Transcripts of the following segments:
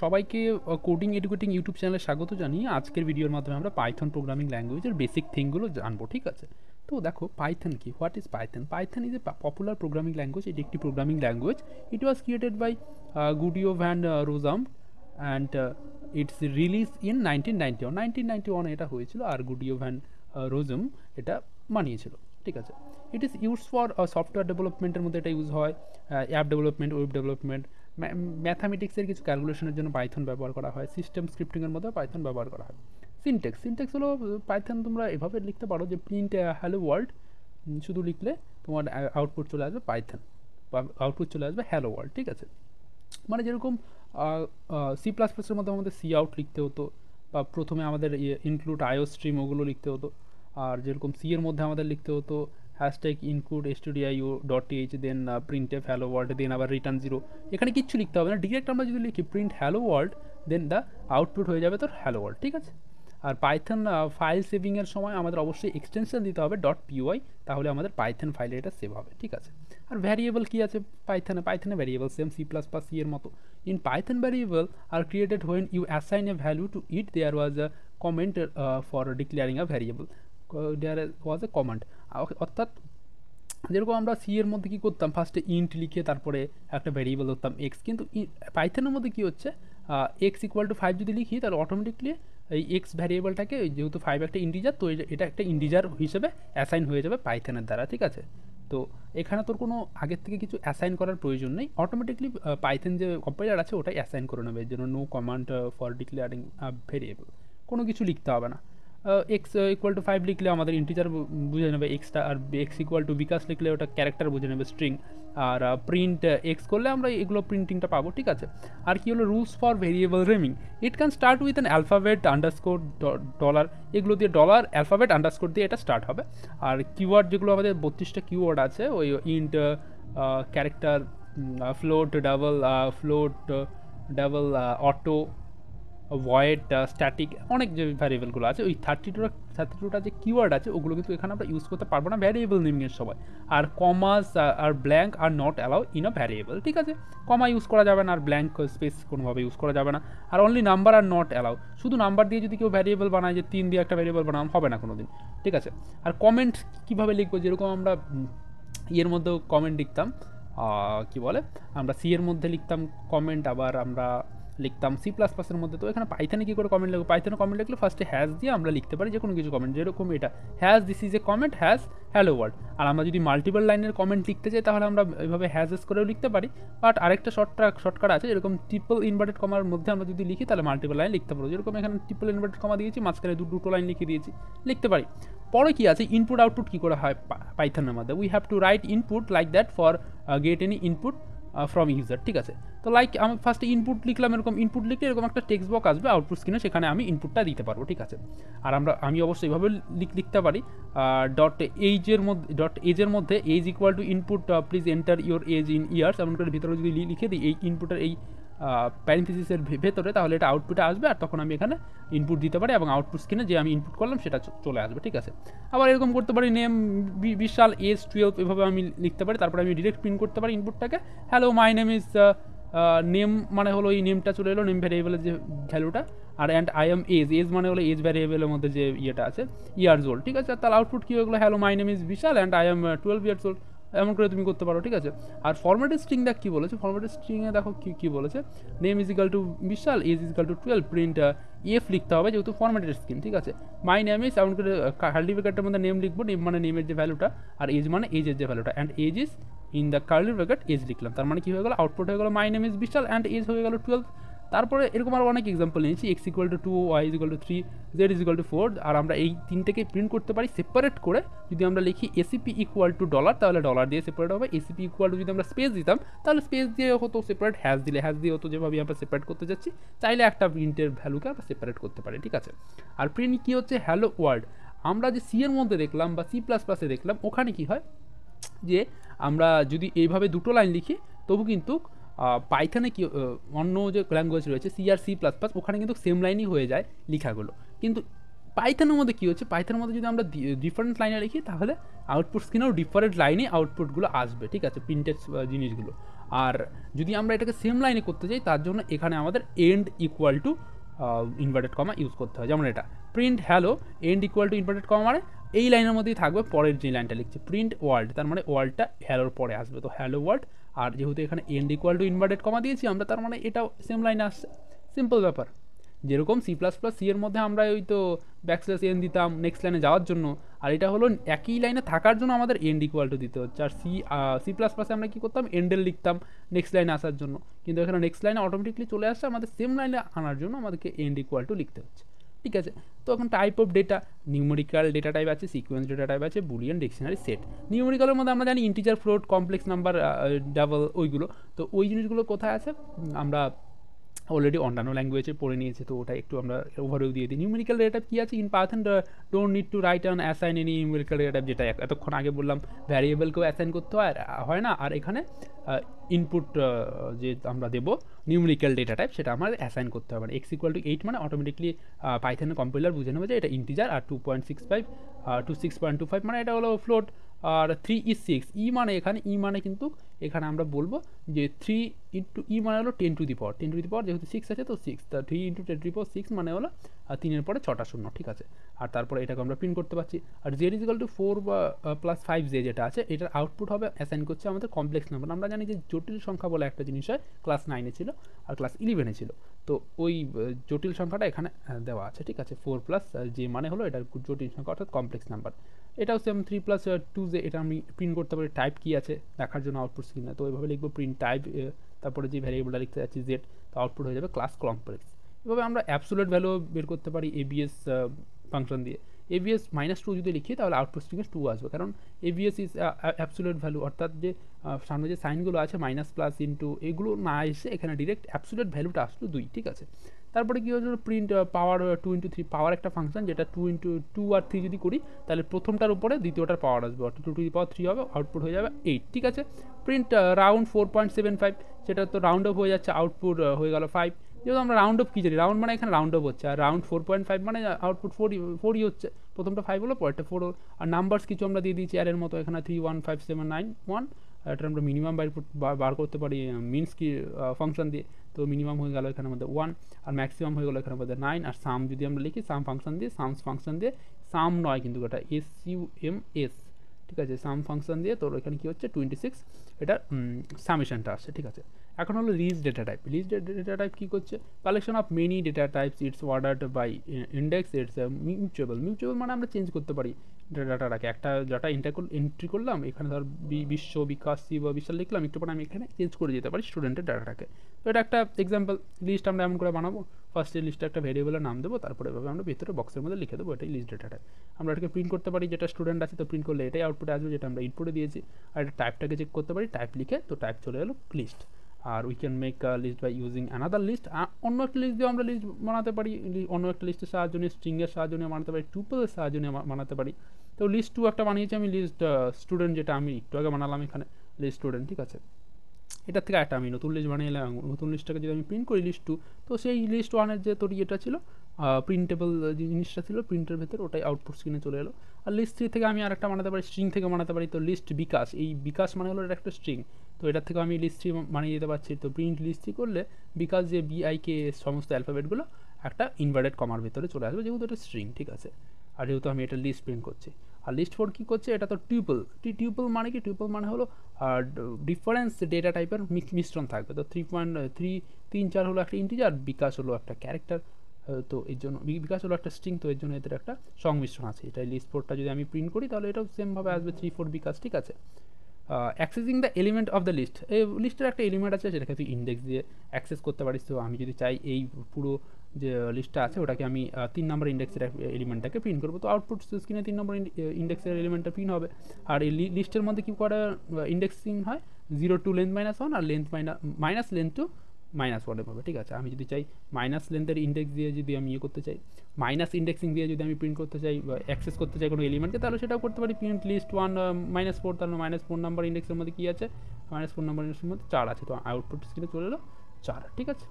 সবাইকে coding educating YouTube চ্যানেলে স্বাগত জানিয়ে আজকের ভিডিওর মাধ্যমে আমরা পাইথন প্রোগ্রামিং ল্যাঙ্গুয়েজের বেসিক থিংগুলো জানবো। ঠিক আছে, তো দেখো পাইথন কি, what is Python? Python is a popular programming language. এটি একটি programming language. It was created by Guido van Rossum and its release in 1991 এটা হয়েছিল, আর গুডিও ভ্যান রোজাম এটা বানিয়েছিল। ঠিক আছে, it is use for software ডেভেলপমেন্টের মধ্যে এটা ইউজ হয়, অ্যাপ ডেভেলপমেন্ট, ওয়েব ডেভেলপমেন্ট, ম্যাথামেটিক্সের কিছু ক্যালকুলেশনের জন্য পাইথন ব্যবহার করা হয়, সিস্টেম স্ক্রিপ্টিংয়ের মধ্যে পাইথন ব্যবহার করা হয়। সিনটেক্স হলো পাইথন তোমরা এভাবে লিখতে পারো যে প্রিন্ট হ্যালো ওয়ার্ল্ড, শুধু লিখলে তোমার আউটপুট চলে আসবে পাইথন, বা আউটপুট চলে আসবে হ্যালো ওয়ার্ল্ড। ঠিক আছে, মানে যেরকম সি প্লাস প্লাসের মধ্যে আমাদের সি আউট লিখতে হতো, বা প্রথমে আমাদের ইনক্লুড আইও স্ট্রিম ওগুলো লিখতে হতো, আর যেরকম সি এর মধ্যে আমাদের লিখতে হতো hashtag include stdio dot H, then print F hello world, then আবার রিটার্ন জিরো। এখানে কিচ্ছু লিখতে হবে না, ডিরেক্ট আমরা যদি লিখি print hello world, then the output হয়ে যাবে তোর হ্যালো ওয়ার্ল্ড। ঠিক আছে, আর পাইথন ফাইল সেভিংয়ের সময় আমাদের অবশ্যই এক্সটেনশন দিতে হবে ডট পিওয়াই, তাহলে আমাদের পাইথন ফাইলে এটা সেভ হবে। ঠিক আছে, আর ভ্যারিয়েবল কি আছে পাইথনে variable same C plus plus C এর মতো। In Python variable are created when you assign a value to it, there was a comment for declaring a variable, there was a command. অর্থাৎ যেরকম আমরা C এর মধ্যে কী করতাম, ফার্স্টে int লিখে তারপরে একটা ভ্যারিয়েবল ধরতাম এক্স, কিন্তু পাইথনের মধ্যে কী হচ্ছে, এক্স ইকুয়াল টু 5 যদি লিখি তাহলে অটোমেটিকলি এই এক্স ভ্যারিয়েবলটাকে, যেহেতু 5 একটা ইন্টিজার, তো এটা একটা ইন্টিজার হিসেবে অ্যাসাইন হয়ে যাবে পাইথনের দ্বারা। ঠিক আছে, তো এখানে তোর কোনো আগের থেকে কিছু অ্যাসাইন করার প্রয়োজন নেই, অটোমেটিকলি পাইথন যে কম্পাইলার আছে ওটাই অ্যাসাইন করে নেবে, এর জন্য no command for declaring variable, কোনো কিছু লিখতে হবে না। এক্স ইকুয়াল টু 5 লিখলে আমাদের ইন্টিজার বুঝে নেবে এক্সটা, আর এক্স ইকুয়াল টু বিকাশ লিখলে ওটা ক্যারেক্টার বুঝে নেবে স্ট্রিং, আর প্রিন্ট এক্স করলে আমরা এগুলো প্রিন্টিংটা পাবো। ঠিক আছে, আর কি হলো rules for variable রেমিং, it can start with an alphabet underscore dollar, এগুলো দিয়ে ডলার অ্যালফাবেট আন্ডারস্কোর দিয়ে এটা স্টার্ট হবে। আর কিওয়ার্ড যেগুলো আমাদের 32টা কিওয়ার্ড আছে, ওই int, character, float, double, auto, void, static, অনেক যে ভ্যারিয়েবলগুলো আছে, ওই 32টা যে কিওয়ার্ড আছে ওগুলো কিন্তু এখানে আমরা ইউজ করতে পারবো না ভ্যারিয়েবল নেমিংয়ের সময়। আর কমাস আর blank are not allow in a variable. ঠিক আছে, কমা ইউজ করা যাবে না, আর ব্ল্যাঙ্ক স্পেস কোনোভাবে ইউজ করা যাবে না, আর only number are not allow. শুধু নাম্বার দিয়ে যদি কেউ ভ্যারিয়েবল বানায়, যে 3 দিয়ে একটা ভ্যারিয়েবল বানানো হবে না কোনো দিন। ঠিক আছে, আর কমেন্ট কীভাবে লিখবো, যেরকম আমরা ইয়ের মধ্যেও কমেন্ট লিখতাম, কি বলে, আমরা সি এর মধ্যে লিখতাম কমেন্ট, আবার আমরা লিখতাম সি প্লাস প্লাসের মধ্যে। তো এখানে পাইথনে কী করে কমেন্ট লিখবো, পাইথনে কমেন্ট লিখলে ফার্স্টে হ্যাশ দিয়ে আমরা লিখতে পারি যে কোনো কিছু কমেন্ট, যেরকম এটা hash this is a comment hash hello world. আর আমরা যদি মাল্টিপল লাইনের কমেন্ট লিখতে চাই তাহলে আমরা এইভাবে হ্যাশেস করেও লিখতে পারি, বাট আরেকটা শর্টকাট আছে, যেরকম ট্রিপল ইনভার্টেড কমার মধ্যে আমরা যদি লিখি তাহলে মাল্টিপল লাইন লিখতে পারবো, যেরকম এখানে ট্রিপল ইনভার্টেড কমা দিয়েছি, মাঝখানে দুটো লাইন লিখে দিয়েছি, লিখতে পারি। পরে কি আছে, ইনপুট আউটপুট কী করে হয় পাইথনের মধ্যে, we have to right input like that for get any input from user. ঠিক আছে, তো লাইক আমি ফার্স্টে ইনপুট লিখলাম, এরকম ইনপুট লিখলে এরকম একটা টেক্সট বক্স আসবে আউটপুট স্ক্রিনে, সেখানে আমি ইনপুটটা দিতে পারবো। ঠিক আছে, আর আমি অবশ্যই এইভাবে লিখতে পারি, এজের মধ্যে age equal to input please enter your age in years, এমন করে ভিতরে যদি লিখে দিই এই ইনপুটের এই প্যারেন্থেসিসের ভেতরে, তাহলে এটা আউটপুটে আসবে, আর তখন আমি এখানে ইনপুট দিতে পারি এবং আউটপুট স্ক্রিনে যে আমি ইনপুট করলাম সেটা চলে আসবে। ঠিক আছে, আবার এরকম করতে পারি নেম বিশাল, এজ 12, এভাবে আমি লিখতে পারি, তারপরে আমি ডিরেক্ট প্রিন্ট করতে পারি ইনপুটটাকে, hello my name is name, মানে হলো এই নেমটা চলে এলো, নেম ভ্যারিয়েবলের যে ভ্যালুটা, আর অ্যান্ড আই এম এজ মানে হলো এজ ভ্যারিয়েবলের মধ্যে যে ইয়েটা আছে ইয়ার্স ওল্ড। ঠিক আছে, তাহলে আউটপুট কী হয়ে গেলো, hello my name is Vishal and I am 12 years old, এমন করে তুমি করতে পারো। ঠিক আছে, আর ফরম্যাটেড স্ট্রিং দেখ কী বলেছে, ফরম্যাটেড স্ট্রিংয়ে দেখো কী বলেছে, name is equal to Vishal, age is equal to 12, print f লিখতে হবে যেহেতু ফরম্যাটেড স্ট্রিং। ঠিক আছে, মাই নেম ইজ, এমন করে কার্লি ব্র্যাকেটের মধ্যে নেম লিখবো, নেম মানে নেমের যে ভ্যালুটা, আর এজ মানে এজের যে ভ্যালুটা, and age is in the curly bracket age লিখলাম, তার মানে কী হয়ে গেলো, আউটপুট হয়ে গেলো my name is Vishal and age হয়ে গেলো 12। তারপরে এরকম আরও অনেক এক্সাম্পল নিয়েছি, x equal to 2, y is equal to 3, z is equal to 4, আর আমরা এই তিনটেকে প্রিন্ট করতে পারি সেপারেট করে। যদি আমরা লিখি এসিপি ইকুয়াল টু ডলার, তাহলে ডলার দিয়ে সেপারেট হবে, এসিপি ইকুয়াল টু যদি আমরা স্পেস দিতাম তাহলে স্পেস দিয়ে হতো সেপারেট, হ্যাশ দিয়ে হতো, যেভাবে আমরা সেপারেট করতে যাচ্ছি, চাইলে একটা প্রিন্টের ভ্যালুকে আমরা সেপারেট করতে পারি। ঠিক আছে, আর প্রিন্ট কী হচ্ছে, হ্যালো ওয়ার্ল্ড, আমরা যে সি এর মধ্যে দেখলাম বা সি প্লাস প্লাসে দেখলাম, ওখানে কী হয় যে আমরা যদি এইভাবে দুটো লাইন লিখি তবু কিন্তু পাইথনে কি অন্য যে ল্যাঙ্গুয়েজ রয়েছে সি আর সি প্লাস প্লাস, ওখানে কিন্তু সেম লাইনই হয়ে যায় লেখাগুলো, কিন্তু পাইথনের মধ্যে কী হচ্ছে, পাইথনের মধ্যে যদি আমরা ডিফারেন্ট লাইনে লিখি তাহলে আউটপুট স্ক্রিনেও ডিফারেন্ট লাইনে আউটপুটগুলো আসবে। ঠিক আছে, প্রিন্টেড জিনিসগুলো। আর যদি আমরা এটাকে সেম লাইনে করতে চাই তার জন্য এখানে আমাদের end equal to inverted comma use করতে হয়। যেমন এটা print hello end equal to inverted comma মানে এই লাইনের মধ্যেই থাকবে পরের যে লাইনটা লিখছে প্রিন্ট ওয়ার্ল্ড, তার মানে ওয়ার্ল্ডটা হ্যালোর পরে আসবে, তো হ্যালো ওয়ার্ল্ড। আর যেহেতু এখানে end equal to inverted comma দিয়েছি আমরা, তার মানে এটাও সেম লাইনে আসছে। সিম্পল ব্যাপার। যেরকম সি এর মধ্যে আমরা ওই তো ব্যাকস্ল্যাশ এন দিতাম নেক্সট লাইনে যাওয়ার জন্য, আর এটা হলো একই লাইনে থাকার জন্য আমাদের এন্ড ইকুয়াল টু দিতে হচ্ছে। আর সি++এ আমরা কী করতাম, এন্ডেল লিখতাম নেক্সট লাইনে আসার জন্য, কিন্তু এখানে নেক্সট লাইনে অটোমেটিকলি চলে আসছে, আমাদের সেম লাইনে আনার জন্য আমাদেরকে এন্ড ইকুয়াল টু লিখতে হচ্ছে। ঠিক আছে, তো এখন type of data, numerical data type আছে, সিকোয়েন্স ডেটা টাইপ আছে, বুলিয়ান, ডিকশনারি, সেট। নিউমেরিক্যালের মধ্যে আমরা জানি integer, float, complex number, double, ওইগুলো। তো ওই জিনিসগুলো কোথায় আছে আমরা অলরেডি অন্যান্য ল্যাঙ্গুয়েজে পড়ে নিয়েছে, তো ওটা একটু আমরা ওভারভিউ দিয়ে দিই। নিউমেরিক্যাল ডেটা টাইপ কী আছে, in Python don't need to write an assign any numerical data type, যেটা এতক্ষণ আগে বললাম ভ্যারিয়েবলকেও অ্যাসাইন করতে হয় না, আর এখানে ইনপুট যে আমরা দেবো নিউমেরিক্যাল ডেটা টাইপ সেটা আমার অ্যাসাইন করতে হবে। মানে x=8 মানে অটোমেটিকলি পাইথনের কম্পাইলার বুঝে নেবে যে এটা ইন্টিজার, আর 2.65 টু 6.25 মানে এটা হলো ফ্লোট, আর 3 is 6, ই মানে এখানে কিন্তু এখানে আমরা বলবো যে 3 ইন্টু ই মানে হলো 10 টু দি পাওয়ার, যেহেতু 6 আছে তো 6, তা 3 × 10 টু দি পাওয়ার 6 মানে হলো 3-এর পরে 6টা শূন্য। ঠিক আছে, আর তারপরে এটাকে আমরা প্রিন্ট করতে পারছি। আর z=4 বা +5z যেটা আছে এটার আউটপুট হবে অ্যাসাইন করছে আমাদের কমপ্লেক্স নাম্বার। আমরা জানি যে জটিল সংখ্যা বলে একটা জিনিস হয়, ক্লাস 9-এ ছিল আর ক্লাস 11-এ ছিল, তো ওই জটিল সংখ্যাটা এখানে দেওয়া আছে। ঠিক আছে, 4 + যে মানে হলো এটা জটিল সংখ্যা অর্থাৎ কমপ্লেক্স নাম্বার। এটাও সেম 3 + 2 যে এটা আমি প্রিন্ট করতে পারি টাইপ কী আছে দেখার জন্য আউটপুট স্ক্রিনে, তো এইভাবে লিখবো প্রিন্ট টাইপ, তারপরে যে ভ্যারিয়েবলটা লিখতে যাচ্ছি জেড, তো আউটপুট হয়ে যাবে ক্লাস কমপ্লেক্স। এভাবে আমরা অ্যাবসোলিউট ভ্যালু বের করতে পারি এবিএস ফাংশন দিয়ে। এবিএস -2 যদি লিখি তাহলে আউটপুট স্ক্রিনে 2 আসবে, কারণ এবিএস ইজ অ্যাবসোলিউট ভ্যালু, অর্থাৎ যে সামনে যে সাইনগুলো আছে মাইনাস প্লাস ইন্টু এগুলো না এসে এখানে ডিরেক্ট অ্যাবসোলিউট ভ্যালুটা আসলো 2। ঠিক আছে, তারপরে কী হয়েছিল প্রিন্ট পাওয়ার 2 × 3, পাওয়ার একটা ফাংশন যেটা 2 × 2 আর 3 যদি করি তাহলে প্রথমটার উপরে দ্বিতীয়টার পাওয়ার আসবে, অর্থাৎ 2 টু দি পাওয়ার 3 হবে, আউটপুট হয়ে যাবে 8। ঠিক আছে, প্রিন্ট রাউন্ড 4.75, সেটা তো রাউন্ড অফ হয়ে যাচ্ছে, আউটপুট হয়ে গেল 5। যেহেতু আমরা রাউন্ড অফ কী জানি, রাউন্ড মানে এখানে রাউন্ড অফ হচ্ছে, আর রাউন্ড 4.5 মানে আউটপুট 4ই হচ্ছে, প্রথমটা 5 হলো পরেরটা 4 হলো। আর নাম্বারস কিছু আমরা দিয়ে দিয়েছি এর মতো, এখানে 3 1 5 7 9 1, এটা আমরা মিনিমাম বার করতে পারি মিনস কি ফাংশন দিয়ে, তো মিনিমাম হয়ে গেল এখানে আমাদের 1, আর ম্যাক্সিমাম হয়ে গেলো এখানে আমাদের 9। আর সাম যদি আমরা লিখি সাম ফাংশন দিয়ে, সাম নয় কিন্তু এটা SUMS। ঠিক আছে, সাম ফাংশন দিয়ে তোর এখানে কী হচ্ছে 26, এটা সামেশনটা আসছে। ঠিক আছে, এখন হলো list data type. List data type কী করছে, collection of many data types, it's ordered by index, it's mutable মানে আমরা চেঞ্জ করতে পারি ডাটাটাকে, একটা ডাটা এন্ট্রি করলাম এখানে ধর বিশ্ব, বিকাশ, সি বা বিশাল লিখলাম, একটু পরে আমি এখানে চেঞ্জ করে যেতে পারি স্টুডেন্টের ডাটাটাকে। তো এটা একটা এক্সাম্পল লিস্ট আমরা এমন করে বানাবো, ফার্স্টে লিস্টে একটা ভেরিয়েবলের নাম দেবো, তারপরে এভাবে আমরা ভিতরে বক্সের মধ্যে লিখে দেবো এটাই লিস্ট ডেটা টাইপ। আমরা এটাকে প্রিন্ট করতে পারি, যেটা স্টুডেন্ট আছে তো প্রিন্ট করলে এটাই আউটপুটে আসবে যেটা আমরা ইনপুটে দিয়েছি। আর এটা টাইপটাকে চেক করতে পারি, টাইপ লিখে তো টাইপ চলে এলো লিস্ট। আর we can make list by using another list, অন্য একটা লিস্ট দিয়ে আমরা লিস্ট বানাতে পারি, অন্য একটা লিস্টের সাহায্য নিয়ে, স্ট্রিংয়ের সাহায্য নিয়ে বানাতে পারি, টুপলের সাহায্য নিয়ে বানাতে পারি। তো লিস্ট 2 একটা বানিয়েছি আমি, লিস্ট স্টুডেন্ট যেটা আমি একটু আগে বানালাম এখানে লিস্ট স্টুডেন্ট। ঠিক আছে, এটার থেকে একটা আমি নতুন লিস্ট বানিয়ে নিলাম, নতুন লিস্টটাকে যদি আমি প্রিন্ট করি লিস্ট 2, তো সেই লিস্ট 1-এর যে তোর ইয়েটা ছিল প্রিন্টেবল যে জিনিসটা ছিল প্রিন্টের ভেতর, ওটাই আউটপুট স্ক্রিনে চলে এলো। আর লিস্ট 3 থেকে আমি আর একটা বানাতে পারি, স্ট্রিং থেকে বানাতে পারি, তো লিস্ট বিকাশ, এই বিকাশ মানে হলো এটা একটা স্ট্রিং, তো এটার থেকে আমি লিস্ট 3 বানিয়ে দিতে পারছি। তো প্রিন্ট লিস্ট 3 করলে বিকাশ যে BIK সমস্ত অ্যালফাবেটগুলো একটা ইনভার্টেড কমার ভেতরে চলে আসবে, যেহেতু এটা স্ট্রিং। ঠিক আছে, আর যেহেতু আমি এটা লিস্ট প্রিন্ট করছি। আর লিস্ট 4 কী করছে, এটা তো টিউপল মানে কি, টিউপল মানে হলো ডিফারেন্স ডেটা টাইপের মিশ্রণ থাকবে। তো 3.3 হলো একটা ইন্টিজার, বিকাশ হলো একটা ক্যারেক্টার, তো এর জন্য বিকাশ হলো একটা স্ট্রিং, তো এর জন্য এদের একটা সংমিশ্রণ আছে। এটা লিস্ট 4টা যদি আমি প্রিন্ট করি তাহলে এটাও সেমভাবে আসবে 3 4 বিকাশ। ঠিক আছে, accessing the element of the list, এই লিস্টের একটা এলিমেন্ট আছে সেটাকে তুই ইন্ডেক্স দিয়ে অ্যাক্সেস করতে পারিস। তো আমি যদি চাই এই পুরো যে লিস্টটা আছে ওটাকে আমি 3 নম্বর ইন্ডেক্সের এলিমেন্টটাকে প্রিন্ট করবো, তো আউটপুট স্ক্রিনে 3 নম্বর ইন্ডেক্সের এলিমেন্টটা প্রিন্ট হবে। আর এই লিস্টের মধ্যে কী করে ইন্ডেক্সিং হয়, 0 to length -1 আর লেন্থ মাইনাস লেন্থ টু -1 হবে। ঠিক আছে, আমি যদি চাই মাইনাস লেন্থের ইন্ডেক্স দিয়ে যদি আমি করতে চাই, মাইনাস ইন্ডেক্সিং দিয়ে যদি আমি প্রিন্ট করতে চাই বা অ্যাক্সেস করতে চাই কোনো এলিমেন্টকে, তাহলে সেটাও করতে পারি। প্রিন্ট লিস্ট 1 -4, তাহলে -4 নাম্বার ইন্ডেক্সের মধ্যে কী আছে, -4 নাম্বার ইন্ডেক্সের মধ্যে 4 আছে, তো আউটপুট স্ক্রিনে চলে এলো 4। ঠিক আছে,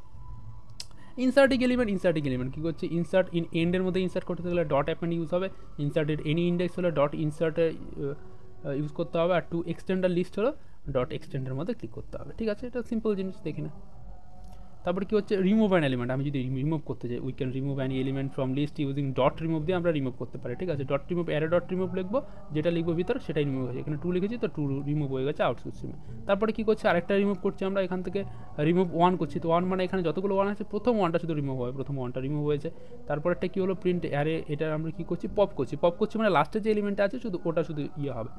ইনসার্টিং এলিমেন্ট কী করছে, ইনসার্ট ইন এন্ডের মধ্যে ইনসার্ট করতে গেলে ডট অ্যাপেন্ড ইউজ হবে, ইনসার্টেড এনি ইন্ডেক্স হলে ডট ইনসার্টে ইউজ করতে হবে। আর টু এক্সটেন্ড দ্য লিস্ট হলো ডট এক্সটেন্ডের মধ্যে ক্লিক করতে হবে, ঠিক আছে? এটা সিম্পল জিনিস, দেখি না। তারপর কি হচ্ছে রিমুভ অ্যান এলিমেন্ট, আমি যদি রিমুভ করতে চাই we can remove an element from list using dot remove দিয়ে আমরা রিমুভ করতে পারি, ঠিক আছে? Dot remove array dot remove লিখবো, যেটা লিখবো ভিতর সেটাই রিমুভ হয়েছে, এখানে 2 লিখেছি তো 2 রিমুভ হয়ে গেছে আউট সিস্টেমে। তারপরে কি করছে আরেকটা রিমুভ করছি আমরা, এখান থেকে রিমুভ 1 করছি, তো 1 মানে এখানে যতগুলো 1 আছে প্রথম 1টা শুধু রিমুভ হবে, প্রথম 1টা রিমুভ হয়েছে। তারপরেরটা কি হলো প্রিন্ট অ্যারে, এটা আমরা কি করছি পপ করছি মানে লাস্টে যে এলিমেন্টটা আছে শুধু ওটা শুধু হবে,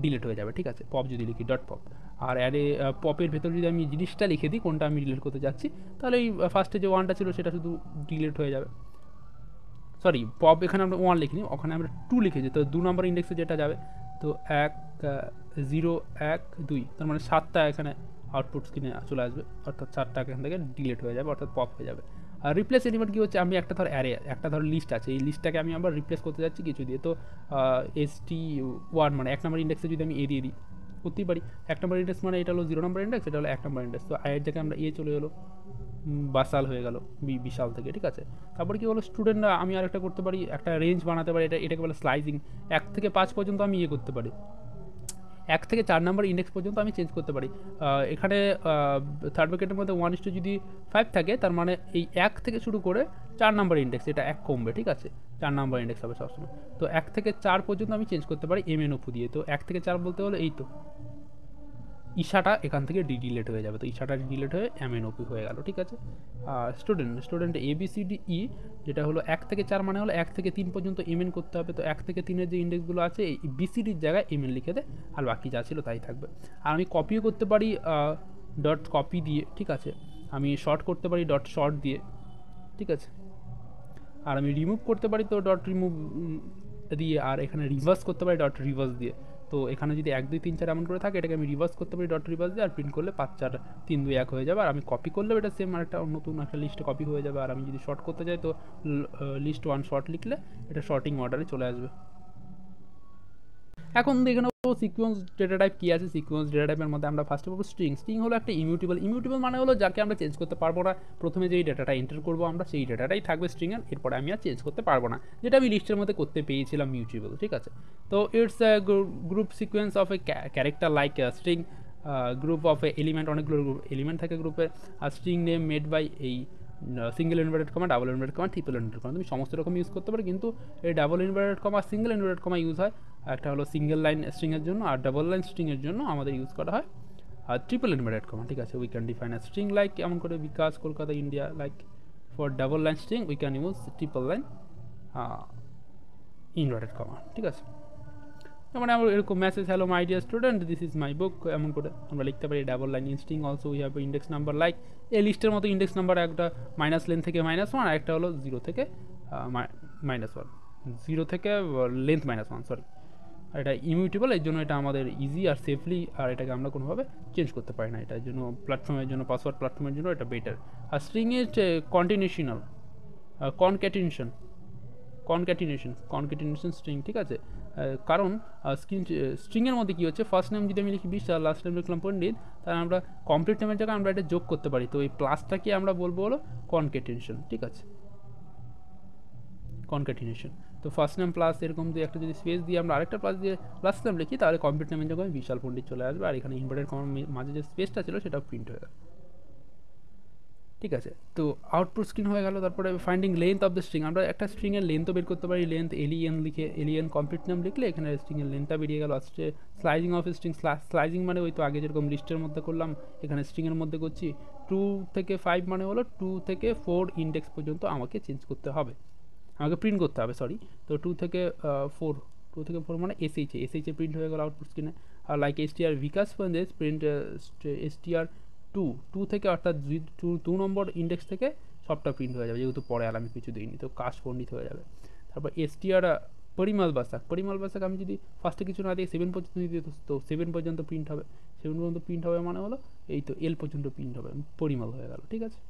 ডিলিট হয়ে যাবে, ঠিক আছে? পপ যদি লিখি ডট পপ, আর অ্যারে পপের ভেতর যদি আমি জিনিসটা লিখে দিই কোনটা আমি ডিলিট করতে যাচ্ছি, তাহলে এই ফার্স্টে যে 1টা ছিল সেটা শুধু ডিলিট হয়ে যাবে। সরি, পপ এখানে আমরা 1 লিখিনি, ওখানে আমরা 2 লিখেছি, তো 2 নম্বর ইন্ডেক্সে যেটা যাবে, তো 1 0 1 2, তার মানে 7টা এখানে আউটপুট স্ক্রিনে চলে আসবে, অর্থাৎ 4টা এখান থেকে ডিলিট হয়ে যাবে, অর্থাৎ পপ হয়ে যাবে। আর রিপ্লেস এলিমেন্ট কী হচ্ছে, আমি একটা ধর অ্যারে, একটা ধর লিস্ট আছে, এই লিস্টটাকে আমি আবার রিপ্লেস করতে যাচ্ছি কিছু দিয়ে, তো ST1 মানে 1 নম্বর ইন্ডেক্সে যদি আমি এ দিয়ে দিই, করতেই পারি। 1 নম্বর ইন্ডেক্স মানে এটা হলো 0 নম্বর ইন্ডেক্স, এটা হলো 1 নম্বর ইন্ডেক্স, তো এর জায়গায় আমরা চলে এলো, বাসাল হয়ে গেল বিশাল থেকে, ঠিক আছে? তারপর কি হলো স্টুডেন্টরা, আমি আরেকটা করতে পারি, একটা রেঞ্জ বানাতে পারি, এটাকে বলে স্লাইজিং। 1 থেকে 5 পর্যন্ত আমি করতে পারি, 1 থেকে 4 নম্বর ইন্ডেক্স পর্যন্ত আমি চেঞ্জ করতে পারি। এখানে থার্ড ব্র্যাকেটের মধ্যে 1:5 যদি 5 থাকে, তার মানে এই 1 থেকে শুরু করে 4 নম্বর ইন্ডেক্স, এটা 1 কমবে, ঠিক আছে? 4 নম্বর ইন্ডেক্স হবে সবসময়, তো 1 থেকে 4 পর্যন্ত আমি চেঞ্জ করতে পারি MNOP দিয়ে। তো 1 থেকে 4 বলতে হলে এই তো ইশাটা এখান থেকে ডিলিট হয়ে যাবে, তো ইশাটা ডিলিট হয়ে MNOP হয়ে গেল, ঠিক আছে? স্টুডেন্ট ABCDE, যেটা হলো 1 থেকে 4 মানে হলো 1 থেকে 3 পর্যন্ত MN করতে হবে, তো 1 থেকে 3-এর যে ইন্ডেক্সগুলো আছে এই BCDর জায়গায় MN লিখে দে, আর বাকি যা ছিল তাই থাকবে। আর আমি কপিও করতে পারি ডট কপি দিয়ে, ঠিক আছে? আমি শর্ট করতে পারি ডট শর্ট দিয়ে, ঠিক আছে? আর আমি রিমুভ করতে পারি তো ডট রিমুভ দিয়ে, আর এখানে রিভার্স করতে পারি ডট রিভার্স দিয়ে। তো এখানে যদি 1 2 3 4 এমন করে থাকে, এটাকে আমি রিভার্স করতে পারি ডট রিভার্স দিয়ে, আর প্রিন্ট করলে 5 4 3 2 1 হয়ে যাবে। আর আমি কপি করলেও এটা সেম আর একটা নতুন একটা লিস্টে কপি হয়ে যাবে। আর আমি যদি শর্ট করতে চাই তো লিস্ট 1 শর্ট লিখলে এটা শর্টিং অর্ডারে চলে আসবে। এখন দেখে নেবো সিকোয়েন্স ডেটা টাইপ কী আছে। সিকোয়েন্স ডেটা টাইপের মধ্যে আমরা ফার্স্টে পাবো স্ট্রিং হলো একটা ইমিউটেবল মানে হলো যাকে আমরা চেঞ্জ করতে পারবো না। প্রথমে যেই ডেটাটা এন্টার করবো আমরা সেই ডেটাটাই থাকবে স্ট্রিংয়ের, এরপরে আমি আর চেঞ্জ করতে পারবো না, যেটা আমি লিস্টের মধ্যে করতে পেয়েছিলাম মিউটেবল, ঠিক আছে? তো it's group sequence of a character like string, group of A element, অনেকগুলো এলিমেন্ট থাকে গ্রুপে, আর স্ট্রিং নেম মেড বাই এই single inverted comma, double inverted comma, triple inverted comma, তুমি সমস্ত রকম ইউজ করতে পারো, কিন্তু এই double inverted comma single inverted comma use হয় একটা হলো সিঙ্গেল লাইন স্ট্রিংয়ের জন্য, আর ডাবল লাইন স্ট্রিংয়ের জন্য আমাদের ইউজ করা হয় আর ট্রিপল ইনভার্টেড কমা, ঠিক আছে? We can define a string like এমন করে Bikash Kolkata India, like for double line string we can use triple line inverted comma, ঠিক আছে? যেমন আমরা এরকম message hello my dear student this is my book, এমন করে আমরা লিখতে পারি double line string. Also we have index number, like এই লিস্টের মতো ইন্ডেক্স নাম্বার একটা মাইনাস লেন্থ থেকে -1, আর একটা হলো 0 থেকে -1, 0 থেকে লেন্থ -1, সরি। আর এটা ইমিউটেবল, এর জন্য এটা আমাদের ইজি আর সেফলি, আর এটাকে আমরা কোনোভাবে চেঞ্জ করতে পারি না, এটার জন্য প্ল্যাটফর্মের জন্য পাসওয়ার্ড প্ল্যাটফর্মের জন্য এটা বেটার। আর স্ট্রিং এর কন্টিনিউশনাল কনক্যাটিনেশন স্ট্রিং, ঠিক আছে? কারণ স্ট্রিংয়ের মধ্যে কী হচ্ছে, ফার্স্ট নেম যদি আমি লিখি বিশাল, লাস্ট নেম লিখলাম পণ্ডিত, তাহলে আমরা কমপ্লিট নেমের জায়গায় আমরা এটা যোগ করতে পারি, তো এই প্লাসটাকে আমরা বলবো হলো কনক্যাটিনেশন, ঠিক আছে? কনক্যাটিনেশন, তো ফার্স্ট নেম প্লাস এরকম দিয়ে একটা যদি স্পেস দিয়ে আমরা আরেকটা প্লাস দিয়ে লাস্ট নেম লিখি, তাহলে কমপ্লিট নেমের জায়গায় বিশাল পণ্ডিত চলে আসবে, আর এখানে ইনভার্টেড কমার মাঝে যে স্পেসটা ছিল সেটাও প্রিন্ট হয়ে গেল, ঠিক আছে? তো আউটপুট স্ক্রিন হয়ে গেল। তারপরে finding length of the string, আমরা একটা স্ট্রিংয়ের লেন্থও বের করতে পারি, লেন্থ এলিএন লিখে, এলিএন কমপ্লিট নাম লিখলে এখানে স্ট্রিংয়ের লেন্থটা বেরিয়ে গেল। আসছে স্লাইজিং অফ স্ট্রিং, স্লাইজিং মানে ওই তো আগে যেরকম লিস্টের মধ্যে করলাম এখানে স্ট্রিংয়ের মধ্যে করছি। 2 থেকে 5 মানে হলো 2 থেকে 4 ইন্ডেক্স পর্যন্ত আমাকে চেঞ্জ করতে হবে, আমাকে প্রিন্ট করতে হবে, সরি। তো 2 থেকে 4 মানে এসএইচে প্রিন্ট হয়ে গেল আউটপুট স্ক্রিনে। আর লাইক এসটিআর বিকাশ প্রিন্ট STR2 থেকে, অর্থাৎ 2 নম্বর ইন্ডেক্স থেকে সবটা প্রিন্ট হয়ে যাবে, যেহেতু পরে আর আমি কিছু দিইনি, তো কাজ পণ্ডিত হয়ে যাবে। তারপর STR পরিমাল বাসাক আমি যদি ফার্স্টে কিছু না দিয়ে 7 পর্যন্ত দিই, তো 7 পর্যন্ত প্রিন্ট হবে, 7 পর্যন্ত প্রিন্ট হবে মানে হলো এই তো L পর্যন্ত প্রিন্ট হবে, পরিমাল হয়ে গেল, ঠিক আছে?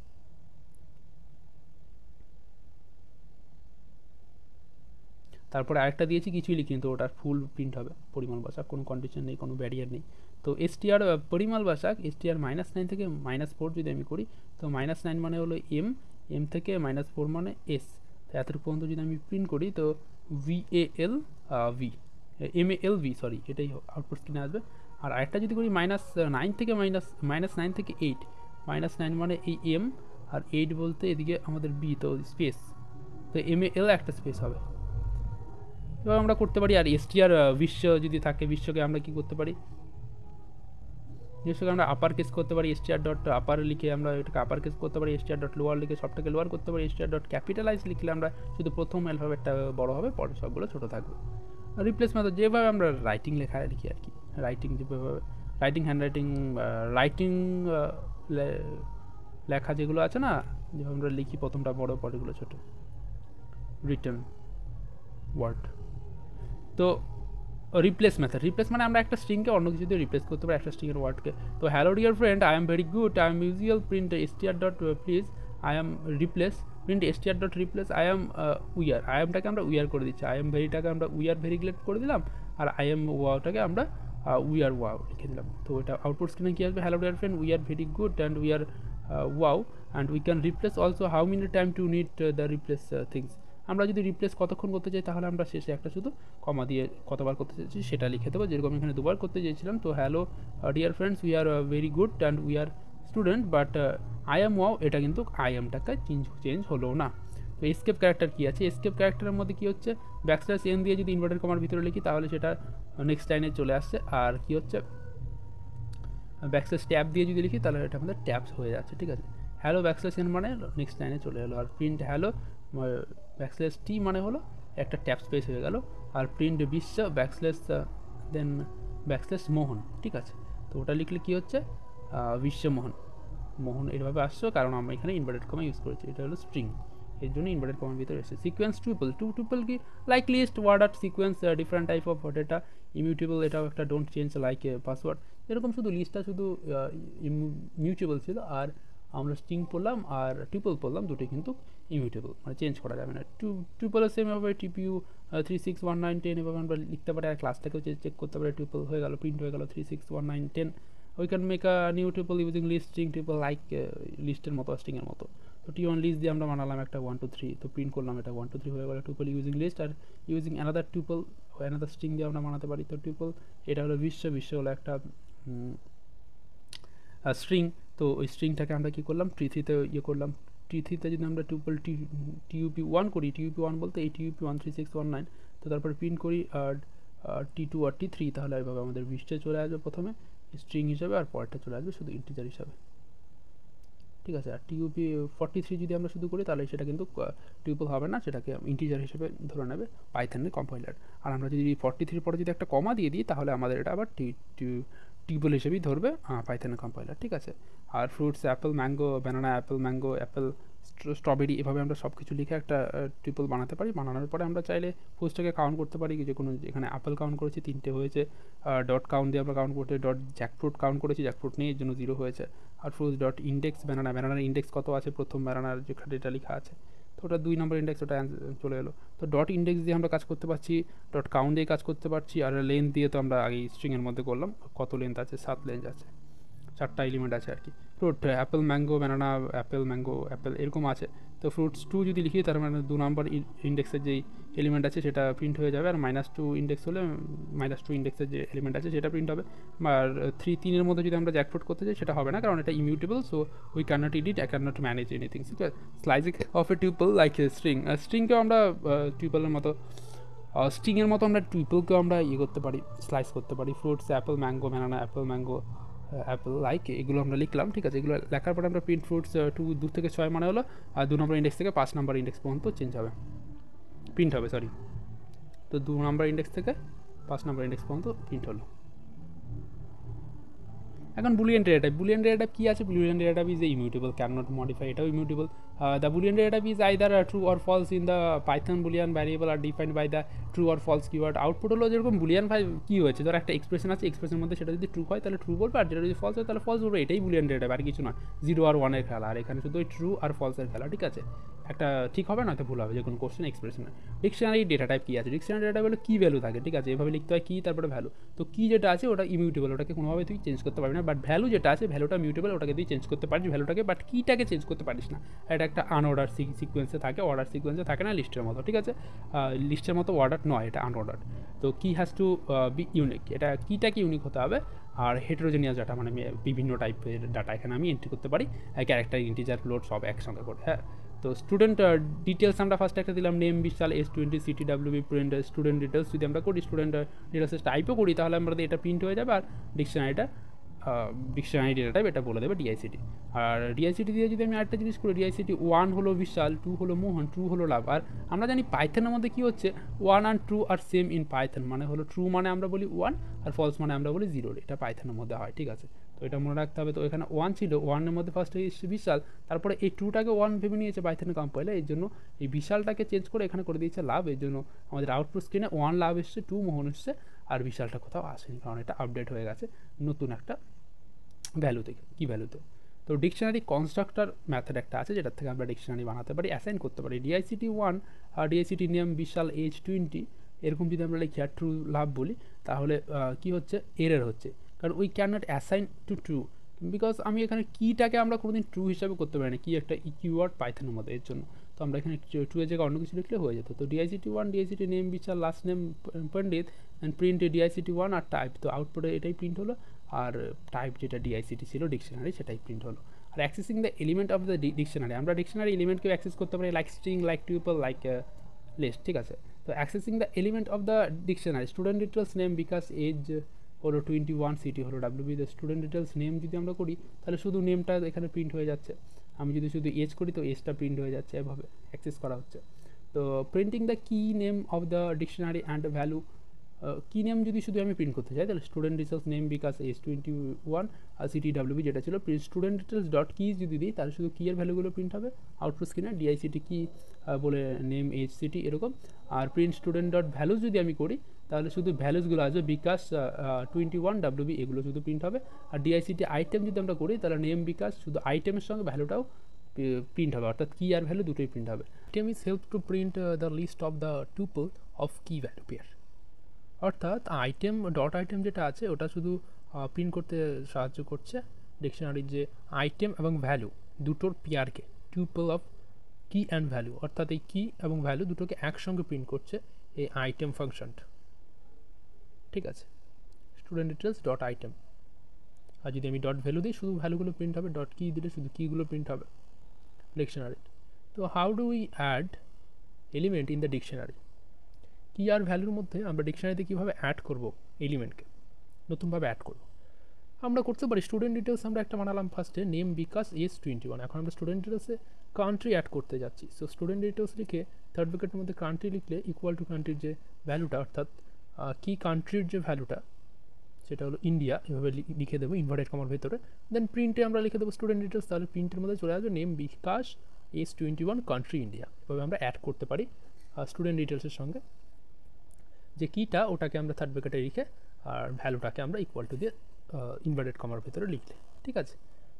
তারপরে আরেকটা দিয়েছি কিছুই লিখিনি, তো ওটা ফুল প্রিন্ট হবে পরিমাল বাসাক, কোনো কন্ডিশন নেই, কোনো ব্যারিয়ার নেই। তো STR পরিমাল বাসাক STR -9 থেকে -4 যদি আমি করি, তো -9 মানে হলো M থেকে -4 মানে S, তো এতটুকু পর্যন্ত যদি আমি প্রিন্ট করি, তো MALV, সরি, এটাই আউটপুট স্ক্রিনে আসবে। আর আরেকটা যদি করি -9 থেকে -9 থেকে 8, -9 মানে এই এম, আর 8 বলতে এদিকে আমাদের বি, তো স্পেস, তো এম এ এল একটা স্পেস হবে। এবার আমরা করতে পারি, আর এসটিআর বিশ্ব যদি থাকে, বিশ্বকে আমরা কি করতে পারি, বিশ্বকে আমরা আপার কেস করতে পারি, এসটিআর ডট আপার লিখে আমরা এটাকে আপার কেস করতে পারি, এসটিআর ডট লোয়ার লিখে সবটাকে লোয়ার করতে পারি, এসটিআর ডট ক্যাপিটালাইজ লিখলে আমরা শুধু প্রথম অ্যালফাবেটটা বড় হবে, পরে সবগুলো ছোটো থাকবে। রিপ্লেস মেথড যেভাবে আমরা রাইটিং লেখা লিখি আর কি, রাইটিং যেভাবে রাইটিং, হ্যান্ডরাইটিং, রাইটিং লেখা যেগুলো আছে না, যেভাবে আমরা লিখি প্রথমটা বড় পরেগুলো ছোটো, রিটার্ন ওয়ার্ড। তো রিপ্লেস মেথড, রিপ্লেস মানে আমরা একটা স্ট্রিংকে অন্য কিছু দিয়ে রিপ্লেস করতে পারি, একটা স্ট্রিংয়ের ওয়ার্ডকে। তো hello dear friend, I am very good, I am usual, print STR dot please, I am replace, print STR dot replace, I am we're, I এমটাকে আমরা উইয়ার করে দিচ্ছি, আই এম ভেরিটাকে আমরা উইয়ার ভেরিগুলেট করে দিলাম, আর আই এম ওয়াওটাকে আমরা wear wow লিখে দিলাম। তো এটা আউটপুট স্ক্রিনে কী আসবে, hello dear friend, we are very good and we are wow and we can replace also, how many time to need the replace things. আমরা যদি রিপ্লেস কতক্ষণ করতে চাই, তাহলে আমরা শেষে একটা শুধু কমা দিয়ে কতবার করতে চাইছি সেটা লিখে দেবো, যেরকম এখানে দুবার করতে চেয়েছিলাম। তো hello dear friends, we are very good and we are student, but I am wow, এটা কিন্তু আই এমটাকে চেঞ্জ হলো না। তো এসকেপ ক্যারেক্টার কী আছে, এসকেপ ক্যারেক্টারের মধ্যে কী হচ্ছে, ব্যাকস্ল্যাশ এন দিয়ে যদি ইনভার্টেড কমার ভিতরে লিখি তাহলে সেটা নেক্সট লাইনে চলে আসছে, আর কী হচ্ছে ব্যাকস্ল্যাশ ট্যাব দিয়ে যদি লিখি তাহলে এটা আমাদের ট্যাবস হয়ে যাচ্ছে, ঠিক আছে। হ্যালো ব্যাকস্ল্যাশ এন মানে নেক্সট লাইনে চলে এলো, আর প্রিন্ট হ্যালো ব্যাকস্ল্যাশ টি মানে হলো একটা ট্যাব স্পেস হয়ে গেল, আর প্রিন্ট বিশ্ব ব্যাকস্ল্যাশ দেন ব্যাকস্ল্যাশ মোহন, ঠিক আছে। তো ওটা লিখলে কী হচ্ছে, বিশ্বমোহন, মোহন এভাবে আসছো, কারণ আমরা এখানে ইনভার্টেড কমা ইউজ করেছি, এটা হলো স্ট্রিং, এর জন্য ইনভার্টেড কমার ভিতরে এসেছে। সিকোয়েন্স টুপল কি, like list, word art, sequence, different type of data, immutable, এটাও একটা ডোন্ট চেঞ্জ লাইক পাসওয়ার্ড, এরকম শুধু লিস্টটা শুধু মিউটেবল ছিল, আর আমরা স্ট্রিং পড়লাম আর টুপল পড়লাম, দুটো কিন্তু ইমিউটেবল, মানে চেঞ্জ করা যাবে না। টুপলের সেম এভাবে টিপিউ 361910 এভাবে আমরা লিখতে পারি, আর ক্লাসটাকেও চেক করতে পারি, টুপল হয়ে গেল, প্রিন্ট হয়ে গেল 361910। We can make a new tuple using list string tuple, like লিস্টের মতো, স্ট্রিংয়ের মতো। তো টি1 লিস্ট দিয়ে আমরা বানালাম একটা 1 2 3, তো প্রিন্ট করলাম এটা 1 2 3 হয়ে গেল টুপল ইউজিং লিস্ট, আর using another tuple another string দিয়ে আমরা বানাতে পারি। তো টুপল এটা হলো বিশ্ব হলো একটা স্ট্রিং, তো ওই স্ট্রিংটাকে আমরা কী করলাম, টি3তে ইয়ে করলাম, টি3তে যদি আমরা টুপল টিউপি1 করি, টিউপি1 বলতে এই টিউপি1 3619, তো তারপরে প্রিন্ট করি আর টি2 আর টি3, তাহলে এইভাবে আমাদের বিশ্বে চলে আসবে প্রথমে স্ট্রিং হিসাবে, আর পরেরটা চলে আসবে শুধু ইন্টিজার হিসাবে, ঠিক আছে। আর টিউপি 43 যদি আমরা শুধু করি তাহলে সেটা কিন্তু টিউপল হবে না, সেটাকে ইন্টিজার হিসেবে ধরে নেবে পাইথনের কম্পাইলার। আর আমরা যদি 43 পরে যদি একটা কমা দিয়ে দিই তাহলে আমাদের এটা আবার টিউপল হিসেবেই ধরবে পাইথনের কম্পাইলার, ঠিক আছে। আর fruits, apple, mango, banana, apple, mango, apple, strawberry, এভাবে আমরা সব কিছু লিখে একটা ট্রিপল বানাতে পারি। বানানোর পরে আমরা চাইলে ফুডসটাকে কাউন্ট করতে পারি, যে কোনো, এখানে অ্যাপেল কাউন্ট করেছি 3টে হয়েছে, ডট কাউন্ট দিয়ে আমরা কাউন্ট করতে, ডট জ্যাকফ্রুট কাউন্ট করেছি, জ্যাকফ্রুট নেই এর জন্য 0 হয়েছে। আর ফ্রুটস ডট ইন্ডেক্স ব্যানানা, ব্যানানার ইন্ডেক্স কত আছে, প্রথম ব্যানানার যেখানে এটা লেখা আছে, তো ওটা 2 নম্বর ইন্ডেক্স, ওটা চলে এলো। তো ডট ইন্ডেক্স দিয়ে আমরা কাজ করতে পারছি, ডট কাউন্ট দিয়ে কাজ করতে পারছি, আর লেন্থ দিয়ে তো আমরা আগেই স্ট্রিংয়ের মধ্যে করলাম, কত লেন্থ আছে, 7 লেন্থ আছে, 4টা এলিমেন্ট আছে আর কি। Fruit Apple, mango, banana, apple, mango, Apple, এরকম আছে। তো ফ্রুটস 2 যদি লিখি তার মানে 2 নম্বর ইন্ডেক্সের যেই এলিমেন্ট আছে সেটা প্রিন্ট হয়ে যাবে, আর -2 ইন্ডেক্স হলে -2 ইন্ডেক্সের যে এলিমেন্ট আছে সেটা প্রিন্ট হবে। আর 3-3 মধ্যে যদি আমরা জ্যাকফ্রুট করতে চাই সেটা হবে না, কারণ এটা immutable, so we can not edit, I can not manage anything, ঠিক আছে। Slicing of a tuple like string, স্ট্রিংকেও আমরা টিউপলের মতো, স্ট্রিংয়ের মতো আমরা টিউপলকেও আমরা করতে পারি, স্লাইস করতে পারি। Fruits, apple, mango, banana, apple, mango, Apple, like, এগুলো আমরা লিখলাম, ঠিক আছে। এগুলো লেখার পরে আমরা প্রিন্ট ফ্রুটস 2 থেকে 6 মানে হলো, আর 2 নম্বর ইন্ডেক্স থেকে 5 নম্বর ইন্ডেক্স পর্যন্ত চেঞ্জ হবে, প্রিন্ট হবে, সরি। তো 2 নম্বর ইন্ডেক্স থেকে 5 নম্বর ইন্ডেক্স পর্যন্ত প্রিন্ট হলো। এখন Boolean data type, Boolean data type কী আছে, Boolean data type is immutable, can not modify, এটাও immutable. The Boolean data type is either true or false in the Python Boolean variable are defined by the true or false keyword. Output হলো যেরকম Boolean ভাই কী হয়েছে, ধর একটা expression আছে, এক্সপ্রেশনের মধ্যে সেটা যদি ট্রু হয় তাহলে ট্রু বলবে, আর যেটা যদি ফলস হয় তাহলে ফলস বলবে, এটাই বুলিয়ান ডেটা টাইপ, আর কিছু না, 0 আর 1 এর খেলা, আর এখানে শুধু ওই ট্রু আর ফলসের খেলা, ঠিক আছে। একটা ঠিক হবে না, তো ভুল হবে যে কোনো কোশ্চেন এক্সপ্রেশনে। ডিকশনারি ডেটা টাইপ কী আছে, ডিকশনারি ডেটা টাইপ হলো কী ভ্যালু থাকে, ঠিক আছে, এভাবে লিখতে হয় কী তারপরে ভ্যালু। তো কী যেটা আছে ওটা ইমিউটেবল, ওটাকে কোনোভাবে তুই চেঞ্জ করতে পারবি না, বাট ভ্যালু যেটা আছে ভ্যালুটা মিউটেবল, ওটাকে তুই চেঞ্জ করতে পারিস ভ্যালুটাকে, বাট কীটাকে চেঞ্জ করতে পারিস না। এটা একটা আনঅর্ডার সিকোয়েন্সে থাকে, অর্ডার সিকোয়েন্সে থাকে না লিস্টের মতো, ঠিক আছে। লিস্টের মতো অর্ডার নয়, এটা আনঅর্ডার। তো কি হ্যাজ টু বি ইউনিক, এটা কীটাকে ইউনিক হতে হবে, আর হেটেরোজেনিয়াস ডাটা মানে বিভিন্ন টাইপের ডাটা এখানে আমি এন্ট্রি করতে পারি, ক্যারেক্টার, ইন্টিজার, ফ্লোট সব একসঙ্গে করে। হ্যাঁ, তো স্টুডেন্ট ডিটেলস আমরা ফার্স্ট একটা দিলাম, নেম বিশাল, S20 CTWB print. Student details যদি আমরা করি, স্টুডেন্ট ডিটেলসের টাইপও করি, তাহলে আমাদের এটা প্রিন্ট হয়ে যাবে। আর ডিকশনারি ডেটা টাইপ এটা বলে দেবে ডিআইসিটি। আর ডিআইসিটি দিয়ে যদি আমি আরেকটা জিনিস করি, ডিআইসিটি 1 হলো বিশাল, 2 হলো মোহন, 2 হলো লাভ। আর আমরা জানি পাইথনের মধ্যে কী হচ্ছে, 1 আর 2 আর সেম ইন পাইথন, মানে হলো ট্রু মানে আমরা বলি 1 আর ফলস মানে আমরা বলি 0, এটা পাইথনের মধ্যে হয়। ঠিক আছে, তো এটা মনে রাখতে হবে। তো এখানে 1 ছিল, 1-এর মধ্যে ফার্স্ট এসেছে বিশাল, তারপরে এই 2টাকে 1 ভেবে নিয়েছে পাইথনের কম্পাইলার, এই জন্য এই বিশালটাকে চেঞ্জ করে এখানে করে দিয়েছে লাভ। এই জন্য আমাদের আউটপুট স্ক্রিনে 1 লাভ এসছে, 2 মোহন এসছে, আর বিশালটা কোথাও আসেনি, কারণ এটা আপডেট হয়ে গেছে নতুন একটা ভ্যালু থেকে, কি ভ্যালুতে। তো ডিকশনারি কনস্ট্রাক্টর মেথড একটা আছে, যেটার থেকে আমরা ডিকশনারি বানাতে পারি, অ্যাসাইন করতে পারি। ডিআইসিটি 1 আর ডিআইসিটি নেম বিশাল H20 এরকম যদি আমরা লিখি আর ট্রু লাভ বলি, তাহলে কি হচ্ছে, এরর হচ্ছে, কারণ we can not assign to true, because আমি এখানে কিটাকে আমরা কোনোদিন ট্রু হিসাবে করতে পারি না, কি একটা কিওয়ার্ড পাইথনের মধ্যে, এর জন্য। তো আমরা এখানে ট্রু এর জায়গায় অন্য কিছু লিখলে হয়ে যেত। তো DICT 1 DICT name Bishal, last name Pandit, and print DICT 1 আর টাইপ, তো আউটপুটে এটাই প্রিন্ট হলো। আর টাইপ যেটা ডিআইসিটি ছিল ডিকশনারি, সেটাই প্রিন্ট হলো। আর accessing the element of the dictionary, আমরা ডিকশনারি এলিমেন্টকেও অ্যাক্সেস করতে পারি, like string, like tuple, like list. ঠিক আছে, তো accessing the element of the dictionary, student details name Bikash age হলো 21, সিটি হলো WB। The student details name যদি আমরা করি, তাহলে শুধু নেমটা এখানে প্রিন্ট হয়ে যাচ্ছে। আমি যদি শুধু এজ করি, তো এজটা প্রিন্ট হয়ে যাচ্ছে, এভাবে অ্যাক্সেস করা হচ্ছে। তো প্রিন্টিং দ্য কি name of the dictionary and value, কি নেম যদি শুধু আমি প্রিন্ট করতে চাই, তাহলে স্টুডেন্ট ডিটেলস নেম বিকাশ S21 আর CTWB যেটা ছিল, স্টুডেন্ট ডিটেলস ডট কি যদি দিই, তাহলে শুধু কি এর ভ্যালুগুলো প্রিন্ট হবে আউটপুট স্ক্রিনে, ডিআইসিটি কি বলে নেম HCT এরকম। আর প্রিন্ট স্টুডেন্ট ডট ভ্যালুজ যদি আমি করি, তাহলে শুধু ভ্যালুসগুলো আসবে, বিকাশ 21 WB এগুলো শুধু প্রিন্ট হবে। আর ডিআইসিটি আইটেম যদি আমরা করি, তাহলে নেম বিকাশ শুধু আইটেমের সঙ্গে ভ্যালুটাও প্রিন্ট হবে, অর্থাৎ কি আর ভ্যালু দুটোই প্রিন্ট হবে। Item is help to print the list of the tuple of key value pair, অর্থাৎ আইটেম ডট আইটেম যেটা আছে ওটা শুধু প্রিন্ট করতে সাহায্য করছে ডিকশনারির যে আইটেম এবং ভ্যালু দুটোর পেয়ারকে, টিউপল অফ কি অ্যান্ড ভ্যালু, অর্থাৎ এই কি এবং ভ্যালু দুটোকে একসঙ্গে প্রিন্ট করছে এই আইটেম ফাংশনটা। ঠিক আছে, স্টুডেন্ট ডিটেলস ডট আইটেম, আর যদি আমি ডট ভ্যালু দিই, শুধু ভ্যালুগুলো প্রিন্ট হবে, ডট কি দিলে শুধু কিগুলো প্রিন্ট হবে ডিকশনারির। তো how do we add element in the dictionary, key আর ভ্যালুর মধ্যে আমরা ডিকশনারিতে কীভাবে অ্যাড করব এলিমেন্টকে, নতুনভাবে অ্যাড করব। আমরা করতে পারি স্টুডেন্ট ডিটেলস আমরা একটা বানালাম ফার্স্টে, নেম বিকাশ S21, এখন আমরা স্টুডেন্ট ডিটেলসে কান্ট্রি অ্যাড করতে যাচ্ছি। সো স্টুডেন্ট ডিটেলস লিখে থার্ড ব্র্যাকেটের মধ্যে কান্ট্রি লিখলে ইকুয়াল টু কান্ট্রির যে ভ্যালুটা, অর্থাৎ কি কান্ট্রির যে ভ্যালুটা সেটা হলো ইন্ডিয়া, এভাবে লিখে দেবো ইনভার্টেড কমার ভেতরে। দেন প্রিন্টে আমরা লিখে দেবো স্টুডেন্ট ডিটেলস, তাহলে প্রিন্টের মধ্যে চলে আসবে নেম বিকাশ S21 কান্ট্রি ইন্ডিয়া। এভাবে আমরা অ্যাড করতে পারি স্টুডেন্ট ডিটেলসের সঙ্গে যে কিটা, ওটাকে আমরা থার্ড ব্র্যাকেটে লিখে আর ভ্যালুটাকে আমরা ইকুয়াল টু দিয়ে ইনভার্টেড কমার ভেতরে লিখলে। ঠিক আছে,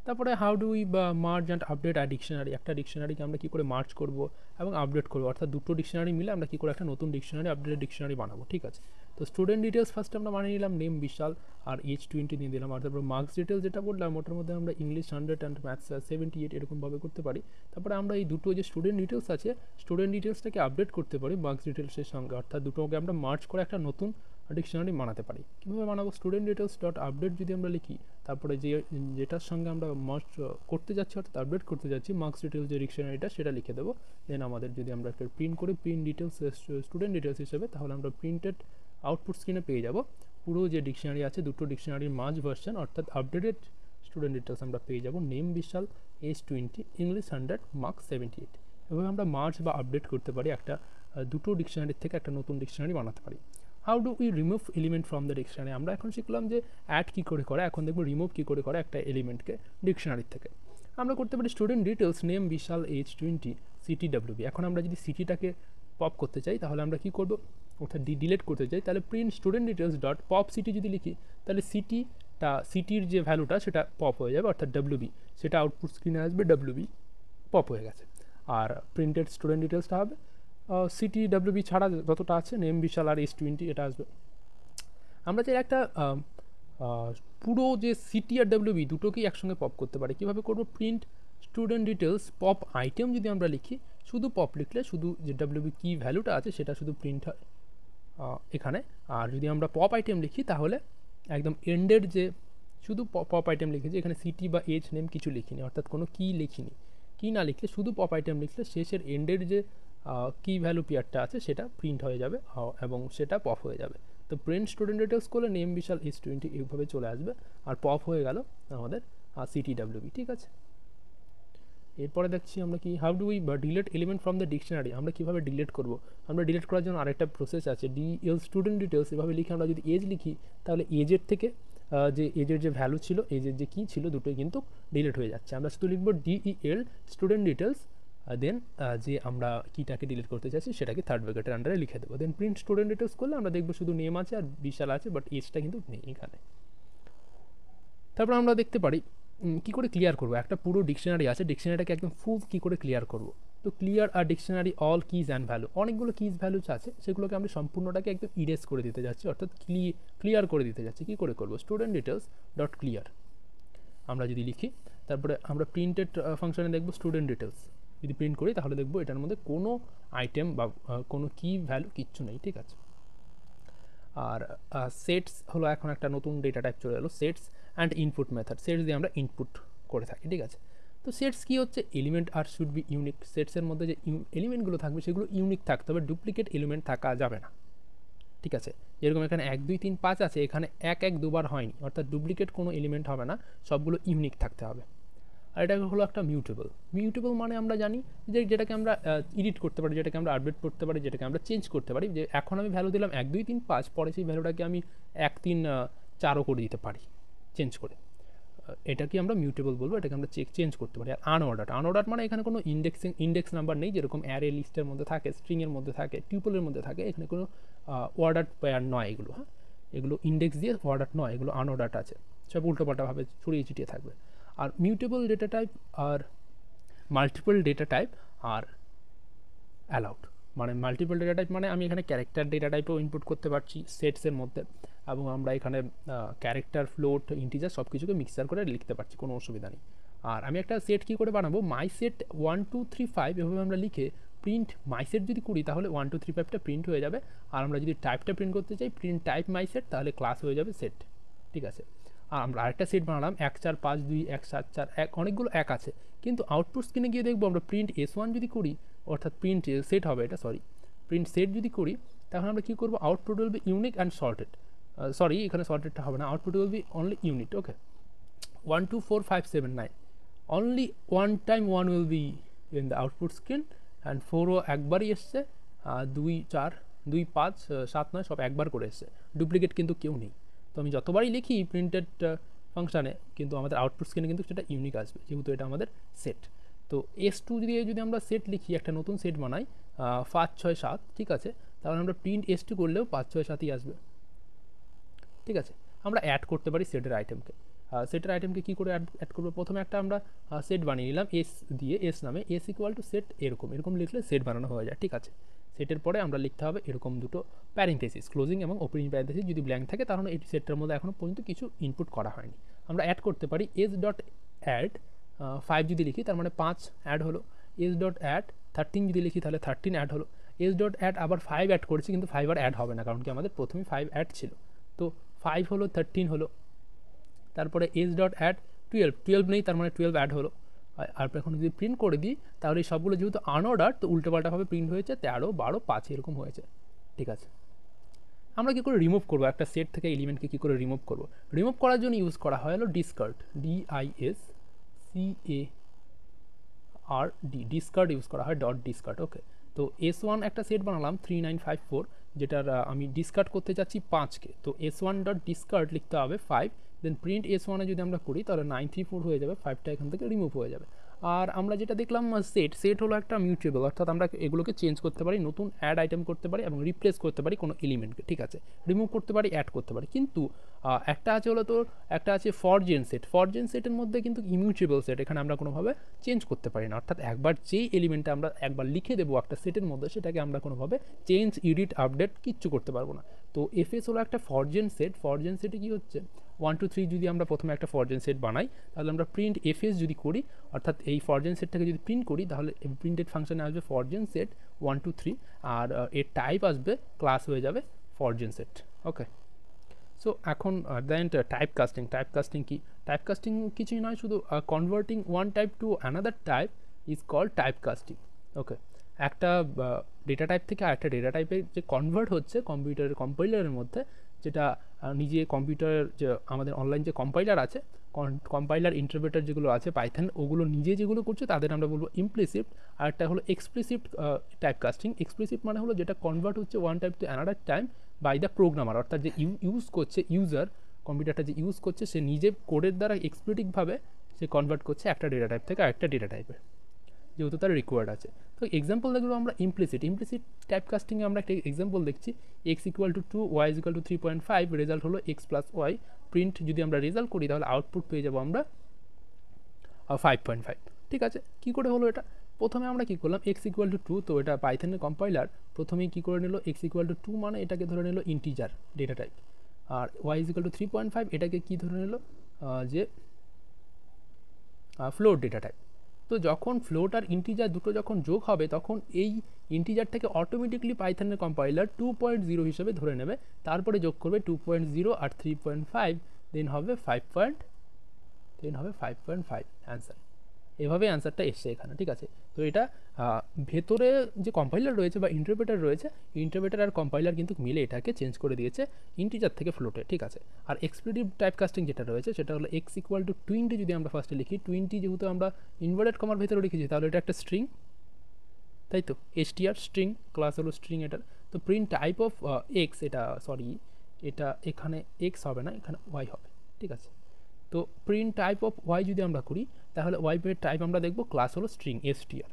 তারপরে how do we merge and update আর ডিকশনারি, একটা ডিকশনারিকে আমরা কী করে মার্জ করব এবং আপডেট করবো, অর্থাৎ দুটো ডিকশনারি মিলে আমরা কী করে একটা নতুন ডিকশনারি, আপডেটেড ডিকশনারি বানাবো। ঠিক আছে, তো স্টুডেন্ট ডিটেলস ফার্স্ট আমরা বানিয়ে নিলাম, নেম বিশাল আর H20 নিয়ে দিলাম। আর তারপর মার্কস ডিটেলস যেটা বললাম, ওটার মধ্যে আমরা ইংলিশ 100 অ্যান্ড ম্যাথস 78 এরকমভাবে করতে পারি। তারপরে আমরা এই দুটো যে স্টুডেন্ট ডিটেলস আছে, স্টুডেন্ট ডিটেলসটাকে আপডেট করতে পারি মার্কস ডিটেলসের সঙ্গে, অর্থাৎ দুটোকে আমরা মার্জ করে একটা নতুন ডিকশনারি বানাতে পারি। কীভাবে বানাবো, স্টুডেন্ট ডিটেলস ডট আপডেট যদি আমরা লিখি, তারপরে যেটার সঙ্গে আমরা মার্জ করতে যাচ্ছি অর্থাৎ আপডেট করতে যাচ্ছি মার্কস ডিটেলস যে ডিকশনারিটা, সেটা লিখে দেবো। দেন আমাদের যদি আমরা একটা প্রিন্ট করি প্রিন্ট ডিটেলস স্টুডেন্ট ডিটেলস হিসেবে, তাহলে আমরা প্রিন্টেড আউটপুট স্ক্রিনে পেয়ে যাব পুরো যে ডিকশনারি আছে দুটো ডিকশনারির মার্জ ভার্সন, অর্থাৎ আপডেটেড স্টুডেন্ট ডিটেলস আমরা পেয়ে যাব নেম বিশাল S20 ইংলিশ 100 মার্কস 78। এভাবে আমরা মার্জ বা আপডেট করতে পারি, একটা দুটো ডিকশনারির থেকে একটা নতুন ডিকশনারি বানাতে পারি। How do we remove element from the dictionary, আমরা এখন শিখলাম যে অ্যাড কী করে করে, এখন দেখবো রিমুভ কী করে করে একটা এলিমেন্টকে ডিকশনারির থেকে। আমরা করতে পারি স্টুডেন্ট ডিটেলস নেম বিশাল H20 CTWB, এখন আমরা যদি সিটিটাকে পপ করতে চাই, তাহলে আমরা কী করবো, অর্থাৎ ডিলিট করতে চাই, তাহলে print student details dot pop city যদি লিখি, তাহলে সিটির যে ভ্যালুটা সেটা পপ হয়ে যাবে, অর্থাৎ WB, সেটা আউটপুট স্ক্রিনে আসবে WB পপ হয়ে গেছে। আর প্রিন্টেড স্টুডেন্ট ডিটেলসটা হবে CTWB ছাড়া যতটা আছে নেম বিশাল আর S20 এটা আসবে। আমরা চাই একটা পুরো যে সিটি আর WB দুটোকেই একসঙ্গে পপ করতে পারি। কীভাবে করবো, print student details pop item যদি আমরা লিখি, শুধু পপ লিখলে শুধু যে WB কি ভ্যালুটা আছে সেটা শুধু প্রিন্ট হয় এখানে। আর যদি আমরা পপ আইটেম লিখি, তাহলে একদম এন্ডের যে শুধু পপ আইটেম লিখেছি, এখানে সিটি বা এজ নেম কিছু লিখিনি, অর্থাৎ কোনো কি লিখিনি। কি না লিখলে শুধু পপ আইটেম লিখলে শেষের এন্ডের যে কি ভ্যালু পেয়ারটা আছে সেটা প্রিন্ট হয়ে যাবে এবং সেটা পপ হয়ে যাবে। তো প্রিন্ট স্টুডেন্ট ডিটেলস করলে নেম বিশাল S20 এইভাবে চলে আসবে, আর পপ হয়ে গেল আমাদের CTWB। ঠিক আছে, এরপরে দেখছি আমরা কি how do we delete element from the dictionary, আমরা কীভাবে ডিলেট করব। আমরা ডিলেট করার জন্য আরেকটা প্রসেস আছে, DL স্টুডেন্ট ডিটেলস এভাবে লিখে আমরা যদি এজ লিখি তাহলে এজের থেকে যে এজের যে ভ্যালু ছিল, এজের যে কী ছিল, দুটোই কিন্তু ডিলেট হয়ে যাচ্ছে। আমরা শুধু লিখব DEL স্টুডেন্ট ডিটেলস, দেন যে আমরা কিটাকে ডিলিট করতে চাইছি সেটাকে থার্ড ব্র্যাকেটের আন্ডারে লিখে দেবো। দেন প্রিন্ট স্টুডেন্ট ডিটেলস করলে আমরা দেখবো শুধু নেম আছে আর বিশাল আছে, বাট এজটা কিন্তু নেই এখানে। তারপর আমরা দেখতে পারি কী করে ক্লিয়ার করবো। একটা পুরো ডিকশনারি আছে, ডিকশনারিটাকে একদম ফুল কী করে ক্লিয়ার করবো। তো ক্লিয়ার আর dictionary all keys and value, অনেকগুলো কিজ ভ্যালুজ আছে, সেগুলোকে আমরা সম্পূর্ণটাকে একদম ইরেজ করে দিতে যাচ্ছি, অর্থাৎ ক্লিয়ার করে দিতে যাচ্ছি। কী করে করবো, স্টুডেন্ট ডিটেলস ডট ক্লিয়ার আমরা যদি লিখি, তারপরে আমরা প্রিন্টেড ফাংশনে দেখবো স্টুডেন্ট ডিটেলস, যদি প্রিন্ট করি তাহলে দেখবো এটার মধ্যে কোনো আইটেম বা কোনো কি ভ্যালু কিচ্ছু নেই। ঠিক আছে, আর সেটস হলো এখন একটা নতুন ডেটা টাইপ চলে এলো, sets and input method. Sets দিয়ে আমরা ইনপুট করে থাকি। ঠিক আছে, তো সেটস কী হচ্ছে, element are should be unique. সেটসের মধ্যে যে এলিমেন্টগুলো থাকবে সেগুলো ইউনিক থাকতে হবে, ডুপ্লিকেট এলিমেন্ট থাকা যাবে না। ঠিক আছে, যেরকম এখানে 1 2 3 5 আছে, এখানে 1 1 দুবার হয়নি, অর্থাৎ ডুপ্লিকেট কোনো এলিমেন্ট হবে না, সবগুলো ইউনিক থাকতে হবে। আর এটা হলো একটা মিউটেবল। মিউটেবল মানে আমরা জানি যে যেটাকে আমরা এডিট করতে পারি, যেটাকে আমরা আপডেট করতে পারি, যেটাকে আমরা চেঞ্জ করতে পারি। যে এখন আমি ভ্যালু দিলাম 1 2 3 5, পরে সেই ভ্যালুটাকে আমি 1 3 4ও করে দিতে পারি চেঞ্জ করে, এটাকে আমরা মিউটেবল বলবো, এটাকে আমরা চেঞ্জ করতে পারি। আর আনঅর্ডার মানে এখানে কোনো ইন্ডেক্স নাম্বার নেই, যেরকম অ্যারে লিস্টের মধ্যে থাকে, স্ট্রিংয়ের মধ্যে থাকে, টিউপলের মধ্যে থাকে, এখানে কোনো অর্ডার পেয়ার নয় এগুলো। হ্যাঁ, এগুলো ইন্ডেক্স দিয়ে অর্ডার নয়, এগুলো আনঅর্ডার আছে, সব উল্টোপাল্টাভাবে ছড়িয়ে ছিটিয়ে থাকবে। আর মিউটেবল ডেটা টাইপ আর multiple data type are allowed. মানে মাল্টিপল ডেটা টাইপ মানে আমি এখানে ক্যারেক্টার ডেটা টাইপেও ইনপুট করতে পারছি সেটসের মধ্যে, এবং আমরা এখানে ক্যারেক্টার, ফ্লোট, ইন্টিজার সব কিছুকে মিক্সার করে লিখতে পারছি, কোনো অসুবিধা নেই। আর আমি একটা সেট কী করে বানাবো, মাই সেট 1 2 3 5 এভাবে আমরা লিখে প্রিন্ট মাই সেট যদি করি তাহলে 1 2 3 5টা প্রিন্ট হয়ে যাবে। আর আমরা যদি টাইপটা প্রিন্ট করতে চাই, প্রিন্ট টাইপ মাই সেট, তাহলে ক্লাস হয়ে যাবে সেট। ঠিক আছে, আর আমরা আরেকটা সেট বানালাম 1 4 5 2 1 7 4 1, অনেকগুলো 1 আছে, কিন্তু আউটপুট স্ক্রিনে গিয়ে দেখবো আমরা প্রিন্ট S1 যদি করি, অর্থাৎ প্রিন্ট সেট হবে এটা, প্রিন্ট সেট যদি করি তাহলে আমরা কী করবো, output will be unique and sorted. এখানে সর্টেডটা হবে না, output will be only unit. Okay, 1 2 4 5 7 9, only one time 1 will be in the output screen, and 4ও একবারই এসছে, 2 4 2 5 7 9 সব একবার করে এসছে, ডুপ্লিকেট কিন্তু কেউ নেই। তো আমি যতবারই লিখি প্রিন্টেড ফাংশানে, কিন্তু আমাদের আউটপুট স্ক্রিনে কিন্তু সেটা ইউনিক আসবে, যেহেতু এটা আমাদের সেট। তো S2 দিয়ে যদি আমরা সেট লিখি, একটা নতুন সেট বানাই 5 6 7, ঠিক আছে, তাহলে আমরা প্রিন্ট S2 করলেও 5 6 7ই আসবে। ঠিক আছে, আমরা অ্যাড করতে পারি সেটের আইটেমকে। সেটের আইটেমকে কী করে অ্যাড করবো, প্রথমে একটা আমরা সেট বানিয়ে নিলাম এস দিয়ে, এস নামে, এস ইকুয়াল টু সেট, এরকম লিখলে সেট বানানো হয়ে যায়। ঠিক আছে, সেটের পরে আমরা লিখতে হবে এরকম দুটো প্যারেন্থেসিস, ক্লোজিং এবং ওপেনিং প্যারেন্থেসিস। যদি ব্ল্যাঙ্ক থাকে তাহলে এই সেটটার মধ্যে এখনও পর্যন্ত কিছু ইনপুট করা হয়নি। আমরা অ্যাড করতে পারি এস ডট অ্যাড 5 যদি লিখি তার মানে 5 অ্যাড হলো, এস ডট অ্যাড 13 যদি লিখি তাহলে 13 অ্যাড হলো, এস ডট অ্যাড আবার 5 অ্যাড করেছি, কিন্তু 5 আর অ্যাড হবে না, কারণ কি আমাদের প্রথমে 5 অ্যাড ছিল। তো 5 হলো, 13 হলো, তারপরে এস ডট অ্যাড 12 নেই, তার মানে 12 অ্যাড হলো। আর এখন যদি প্রিন্ট করে দিই তাহলে এই সবগুলো যেহেতু আনঅর্ডার, তো উল্টোপাল্টাভাবে প্রিন্ট হয়েছে, 13 12 5 এরকম হয়েছে। ঠিক আছে, আমরা কী করে রিমুভ করবো একটা সেট থেকে এলিমেন্টকে, কী করে রিমুভ করবো, রিমুভ করার জন্য ইউজ করা হয় হলো ডিসকার্ড, DISCARD, ডিসকার্ড ইউজ করা হয়, ডট ডিসকার্ড। ওকে, তো S1 একটা সেট বানালাম 3954, যেটার আমি ডিসকার্ড করতে চাচ্ছি 5কে, তো S1 ডট ডিসকার্ড লিখতে হবে 5, দেন প্রিন্ট S1-এ যদি আমরা করি তাহলে 934 হয়ে যাবে, 5টা এখান থেকে রিমুভ হয়ে যাবে। আর আমরা যেটা দেখলাম সেট হলো একটা মিউটেবল, অর্থাৎ আমরা এগুলোকে চেঞ্জ করতে পারি, নতুন অ্যাড আইটেম করতে পারি এবং রিপ্লেস করতে পারি কোনো এলিমেন্টকে। ঠিক আছে, রিমুভ করতে পারি, অ্যাড করতে পারি, কিন্তু একটা আছে হলো তোর, একটা আছে ফরজেন সেটের মধ্যে কিন্তু ইমিউটেবল সেট, এখানে আমরা কোনোভাবে চেঞ্জ করতে পারি না, অর্থাৎ একবার যেই এলিমেন্টটা আমরা একবার লিখে দেবো একটা সেটের মধ্যে, সেটাকে আমরা কোনোভাবে চেঞ্জ, এডিট, আপডেট কিচ্ছু করতে পারবো না। তো FS হলো একটা ফরজেন সেটে কী হচ্ছে, 1 2 3 যদি আমরা প্রথমে একটা ফরজেন সেট বানাই, তাহলে আমরা প্রিন্ট FS যদি করি, অর্থাৎ এই ফরজেন সেটটাকে যদি প্রিন্ট করি, তাহলে প্রিন্টেড ফাংশনে আসবে ফরজেন সেট 1 2 3, আর এর টাইপ আসবে, ক্লাস হয়ে যাবে ফরজেন সেট। ওকে, সো এখন দেন টাইপ কাস্টিং কি? টাইপ কাস্টিং কিছুই নয়, শুধু converting one type to another type is called type casting. Okay, একটা ডেটা টাইপ থেকে আরেকটা ডেটা টাইপে যে কনভার্ট হচ্ছে কম্পিউটারের কম্পাইলারের মধ্যে, যেটা নিজে কম্পিউটারের যে আমাদের অনলাইন যে কম্পাইলার আছে, কম্পাইলার ইন্টারপ্রেটার যেগুলো আছে পাইথন, ওগুলো নিজে যেগুলো করছে তাদের আমরা বলবো ইমপ্লিসিট। আর একটা হলো এক্সপ্লিসিট টাইপ কাস্টিং। এক্সপ্লিসিট মানে হলো যেটা কনভার্ট হচ্ছে one type to another type by the programmer, অর্থাৎ যে ইউজ করছে ইউজার, কম্পিউটারটা যে ইউজ করছে সে নিজে কোডের দ্বারা এক্সপ্লিসিটভাবে সে কনভার্ট করছে একটা ডেটা টাইপ থেকে আরেকটা ডেটা টাইপে, যেহেতু তার রিকোয়ার্ড আছে। তো এক্সাম্পল দেখবো আমরা ইমপ্লিসিট টাইপ কাস্টিংয়ে আমরা একটা এক্সাম্পল দেখছি, x equal to 2, y equal to 3.5, result হলো এক্স প্লাস ওয়াই। প্রিন্ট যদি আমরা রেজাল্ট করি তাহলে আউটপুট পেয়ে যাবো আমরা 5.5। ঠিক আছে, কী করে হলো এটা? প্রথমে আমরা কী করলাম, এক্স ইকুয়াল টু 2, তো এটা পাইথনের কম্পাইলার প্রথমেই কী করে নিল, এক্স ইকুয়াল টু 2 মানে এটাকে ধরে নিল ইন্টিজার ডেটা টাইপ, আর ওয়াই ইকুয়াল টু 3.5 এটাকে কী ধরে নিল, যে ফ্লোট ডেটা টাইপ। তো যখন ফ্লোট আর ইন্টিজার দুটো যখন যোগ হবে তখন এই ইন্টিজারটাকে অটোমেটিকলি পাইথনের কম্পাইলার 2.0 হিসেবে ধরে নেবে, তারপরে যোগ করবে 2.0 আর 3.5, দেন হবে 5.5 অ্যান্সার। এভাবে অ্যান্সারটা এসছে এখানে। ঠিক আছে, তো এটা ভেতরে যে কম্পাইলার রয়েছে বা ইন্টারপ্রেটার রয়েছে, ইন্টারপ্রেটার আর কম্পাইলার কিন্তু মিলে এটাকে চেঞ্জ করে দিয়েছে ইন্টিজার থেকে ফ্লোটে। ঠিক আছে, আর এক্সপ্লিসিট টাইপ কাস্টিং যেটা রয়েছে সেটা হলো এক্স ইকুয়াল টু 20 যদি আমরা ফার্স্টে লিখি, 20 যেহেতু আমরা ইনভার্টেড কমার ভেতরে লিখেছি তাহলে এটা একটা স্ট্রিং, তাই তো, str স্ট্রিং, ক্লাস হলো স্ট্রিং এটার। তো প্রিন্ট টাইপ অফ এক্স, এটা এখানে এক্স হবে না, এখানে ওয়াই হবে। ঠিক আছে, তো প্রিন্ট টাইপ অফ ওয়াই যদি আমরা করি তাহলে ওয়াই এর টাইপ আমরা দেখব ক্লাস হলো স্ট্রিং str।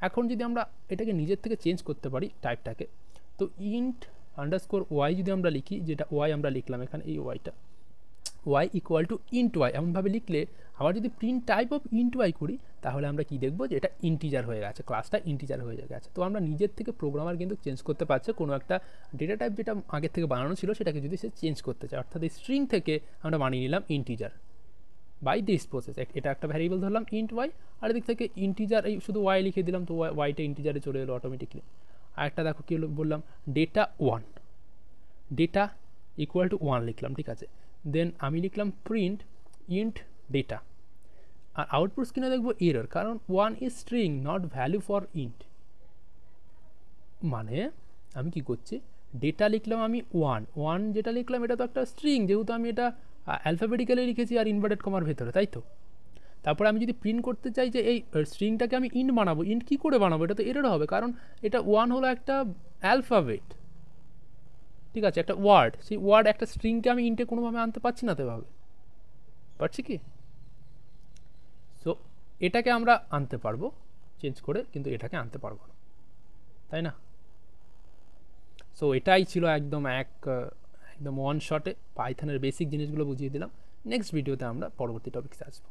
এখন যদি আমরা এটাকে নিজের থেকে চেঞ্জ করতে পারি টাইপটাকে, তো ইন্ট আন্ডারস্কোর ওয়াই যদি আমরা লিখি, যেটা ওয়াই আমরা লিখলাম এখানে, এই ওয়াইটা Y equal to int Y এমনভাবে লিখলে, আবার যদি print type of int Y করি তাহলে আমরা কি দেখবো, যে এটা ইন্টিজার হয়ে গেছে, ক্লাসটা ইন্টিজার হয়ে গেছে। তো আমরা নিজের থেকে প্রোগ্রামার কিন্তু চেঞ্জ করতে পারছে কোনো একটা ডেটা টাইপ যেটা আগের থেকে বানানো ছিল সেটাকে যদি সে চেঞ্জ করতে চায়, অর্থাৎ এই স্ট্রিং থেকে আমরা বানিয়ে নিলাম ইন্টিজার বাই দিস প্রসেস। এটা একটা ভ্যারিয়েবল ধরলাম ইন্ট ওয়াই, আর এদিক থেকে ইন্টিজার এই শুধু ওয়াই লিখে দিলাম, তো ওয়াইটা ইন্টিজারে চলে এলো অটোমেটিকলি। আর একটা দেখো কী বললাম, ডেটা ইকুয়াল টু 1 লিখলাম। ঠিক আছে, দেন আমি লিখলাম প্রিন্ট ইন্ট ডেটা, আর আউটপুট স্ক্রিনে দেখবো এরর, কারণ 1 is string not value for int. মানে আমি কি করছি, ডেটা লিখলাম আমি 1 যেটা লিখলাম এটা তো একটা স্ট্রিং, যেহেতু আমি এটা অ্যালফাবেটিক্যালি লিখেছি আর ইনভার্টেড কমার ভেতরে, তাই তো। তারপরে আমি যদি প্রিন্ট করতে চাই যে এই স্ট্রিংটাকে আমি ইন্ট বানাবো, ইন্ট কী করে বানাবো, এটা তো এরর হবে, কারণ এটা 1 হলো একটা অ্যালফাবেট। ঠিক আছে, একটা ওয়ার্ড, সেই ওয়ার্ড একটা স্ট্রিংকে আমি ইন্টে কোনোভাবে আনতে পারছি না, তো এভাবে পারছি কি? সো এটাকে আমরা আনতে পারবো চেঞ্জ করে, কিন্তু এটাকে আনতে পারবো না, তাই না? সো এটাই ছিল একদম ওয়ান শটে পাইথনের বেসিক জিনিসগুলো বুঝিয়ে দিলাম। নেক্সট ভিডিওতে আমরা পরবর্তী টপিকসে আসবো।